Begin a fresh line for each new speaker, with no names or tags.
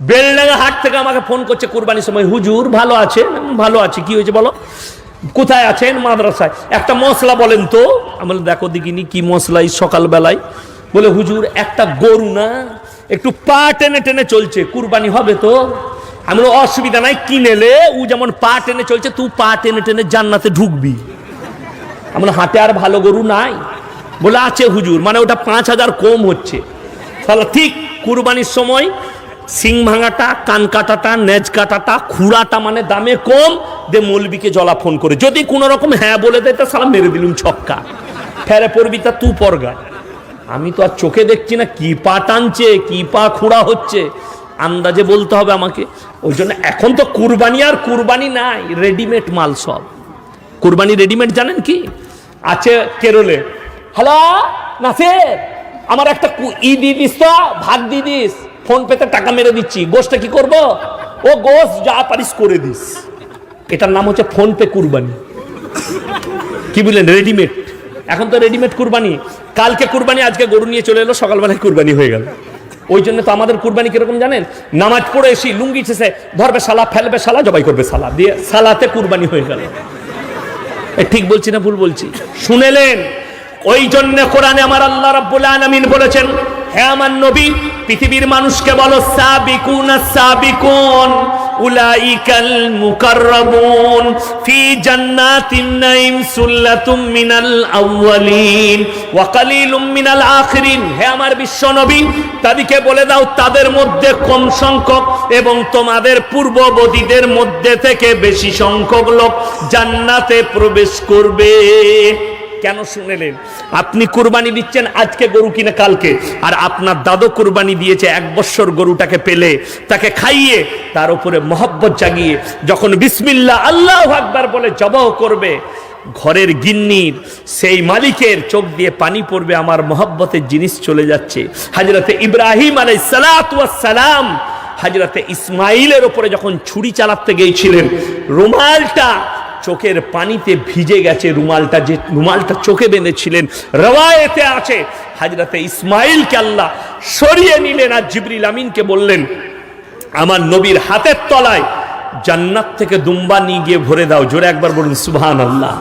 বেলডাঙ্গা হাট থেকে আমাকে ফোন করছে কুরবানির সময়, হুজুর ভালো আছে? ভালো আছে। কি হয়েছে বলো? কোথায় আছেন? মাদ্রাসায়। একটা মশলা বলেন তো। আমি বলি দেখো দেখিনি কি মশলা এই সকালবেলায়। বলে হুজুর একটা গরু না একটু পা টেনে টেনে চলছে, কুরবানি হবে তো? আমি বলি অসুবিধা নাই, কিনেলে ও যেমন পা টেনে চলছে তুই পা টেনে টেনে জান্নাতে ঢুকবি। আমি বলি হাটে আর ভালো গরু নাই? বলে আছে হুজুর, মানে ওটা 5,000 কম হচ্ছে। তাহলে ঠিক কুরবানির সময় সিং ভাঙাটা, কান কাটাটা, নেজ কাটাটা, খুঁড়াটা মানে দামে কম দে। মৌলবিকে জলা ফোন করে যদি কোন রকম হ্যাঁ বলে দেয় তা সালা মেরে দিলুম ছক্কা, ফেরে পড়বি তা তু পরগা। আমি তো আর চোখে দেখছি না কি পা টানছে কি পা খুঁড়া হচ্ছে, আন্দাজে বলতে হবে আমাকে। ওই জন্য এখন তো কুরবানি আর কুরবানি নাই, রেডিমেড মাল সব। কুরবানি রেডিমেড জানেন কি আছে? কেরলে হ্যালো নাসির, আমার একটা ই দিয়ে দিস তো, ভাগ দিয়ে দিস, ফোন পেতে টাকা মেরে দিচ্ছি, গোশটা কি করব? ও গোশ যা পারিস করে দিস। এটার নাম হচ্ছে ফোন পে কুরবানি। কি বললেন? রেডিমেড। এখন তো রেডিমেড কুরবানি। কালকে কুরবানি, আজকে গরু নিয়ে চলে এলো, সকালবেলায় কুরবানি হয়ে গেল। ওই জন্য তো আমাদের কুরবানি কিরকম জানেন? নামাজ পড়ে এসি লুঙ্গি ছেসে ধরবে শালা, ফেলবে শালা, জবাই করবে শালা, দিয়ে শালাতে কুরবানি হয়ে গেল। ঠিক বলছি না ভুল বলছি? শুনেলেন? ওই জন্য কোরআনে আমার আল্লাহ রাব্বুল আলামিন বলেছেন, হে আমার নবী পৃথিবীর মানুষকে বলো সাবিকুনা সাবিকুন উলাইকাল মুকাররাবুন ফি জান্নাতিন নাঈম সুল্লাতুম মিনাল আউয়ালিন ওয়া কালিলুম মিনাল আখিরিন। হে আমার বিশ্ব নবী তাদেরকে বলে দাও তাদের মধ্যে কম সংখ্যক এবং তোমাদের পূর্ববর্তীদের মধ্যে থেকে বেশি সংখ্যক লোক জান্নাতে প্রবেশ করবে। কেন শুনেলেন? আপনি কুরবানি দিচ্ছেন আজকে গরু কিনে কালকে, আর আপনার দাদু কুরবানি দিয়েছে 1 বছর গরুটাকে পেলে তাকে খাইয়ে তার উপরে মহব্বত জাগিয়ে যখন বিসমিল্লাহ আল্লাহু আকবার বলে জবাহ করবে, ঘরের গিন্নির সেই মালিকের চোখ দিয়ে পানি পড়বে, আমার মহব্বতের জিনিস চলে যাচ্ছে। হযরতে ইব্রাহিম আলাইহিস সালাতু ওয়াস সালাম হযরতে ইসমাইলের উপরে যখন ছুরি চালাতে গিয়েছিলেন, রুমালটা চোখের পানিতে ভিজে গেছে। রুমালটা যে রুমালটা চোখে বেঁধেছিলেন, রওয়ায়েতে আছে হযরতে ইসমাইলকে আল্লাহ সরিয়ে নিলেন আর জিবরিল আমিনকে বললেন আমার নবীর হাতের তলায় জান্নাত থেকে দুম্বা নিয়ে গিয়ে ভরে দাও। জোরে একবার বলুন সুবহানাল্লাহ।